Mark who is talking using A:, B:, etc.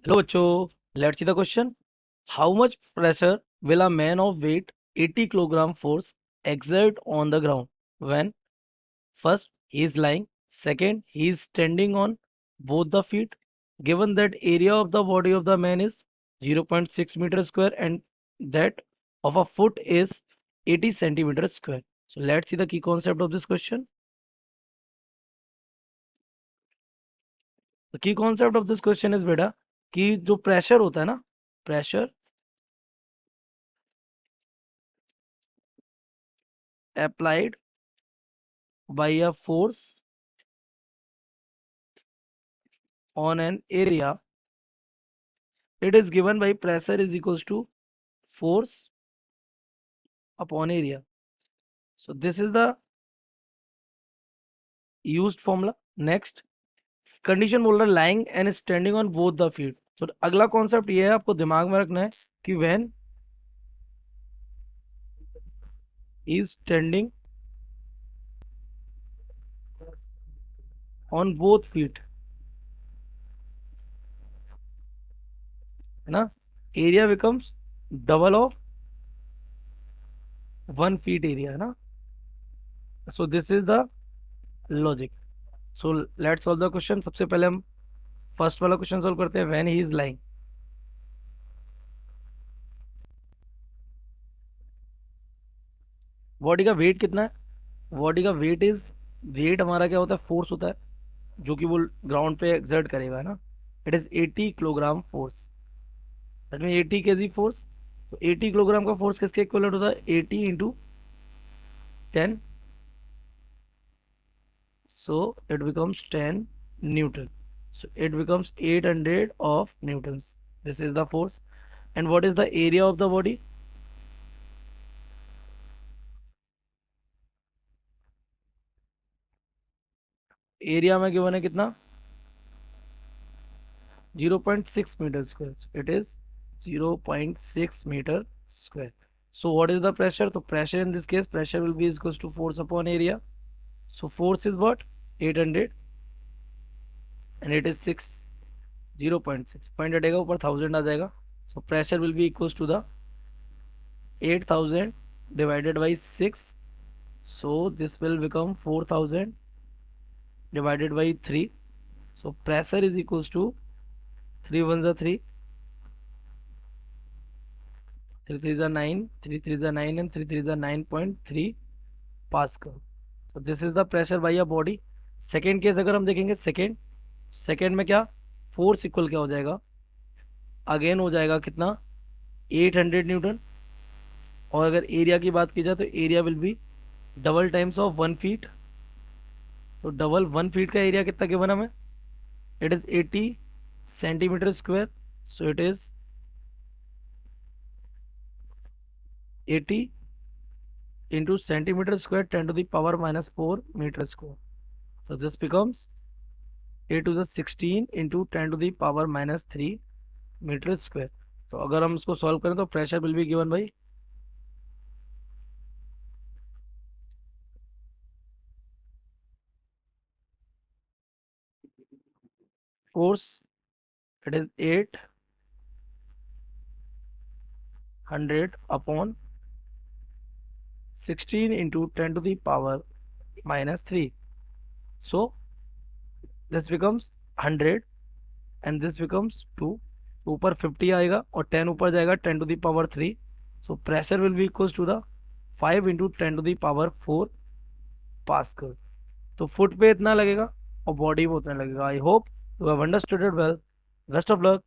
A: Hello, Bacho. Let's see the question. How much pressure will a man of weight 80 kilogram force exert on the ground when first he is lying, second he is standing on both the feet, given that area of the body of the man is 0.6 meter square and that of a foot is 80 centimeters square. So let's see the key concept of this question. The key concept of this question is बेटा कि जो pressure होता है ना, pressure applied by a force on an area, it is given by pressure is equals to force upon area. So this is the used formula. Next, condition बोल रहा है lying and standing on both the feet. तो अगला concept ये है, आपको दिमाग में रखना है कि when is standing on both feet, है ना, area becomes double of 1 feet area, है ना. So this is the logic. So let's solve the question. सबसे पहले हम फर्स्ट वाला क्वेश्चन सॉल्व करते हैं. when he is lying, body का वेट कितना है? बॉडी का वेट इज, वेट हमारा क्या होता है? फोर्स होता है जो कि वो ग्राउंड पे एक्सर्ट करेगा, है ना. It is 80 kilogram force, that mean 80 KG force. तो 80 किलोग्राम का फोर्स किसके इक्वलेंट होता है? 80 into 10, so it becomes 10 newton. So it becomes 800 of newtons. This is the force. And what is the area of the body? Area में given है कितना? 0.6 meter square. It is 0.6 meter square. So what is the pressure? So pressure in this case, pressure will be equals to force upon area. So force is what? 800 and it is 6, 0.6. Point हटेगा ऊपर 1000 आ जाएगा. So pressure will be equals to the 8000 divided by 6. So this will become 4000 divided by 3. So pressure is equals to 3 ones are 3, 3 3s are 9, 3 3s are 9 and 3 3s are 9.3 pascal. तो this is the pressure by a body. Second case अगर हम देखेंगे, second, second में क्या force equal क्या हो जाएगा? Again हो जाएगा कितना? 800 न्यूटन. और अगर एरिया की बात की जाए तो area will be double times of 1 feet. तो डबल 1 फीट का एरिया कितना गिवन हमें? It is 80 centimetre square. So it is 80 into centimeter square 10 to the power minus 4 meter square. So this becomes 8 to the 16 into 10 to the power minus 3 metre square. तो अगर हम इसको solve करें तो pressure will be given by force, it is 800 upon 16 into 10 to the power minus 3. So this becomes 100 and this becomes 2. ऊपर 50 आएगा और 10 ऊपर जाएगा 10 to the power 3. So pressure will be equals to the 5 into 10 to the power 4 pascal. तो foot पे इतना लगेगा और बॉडी पे उतना लगेगा. I hope you have understood it well. Best of luck.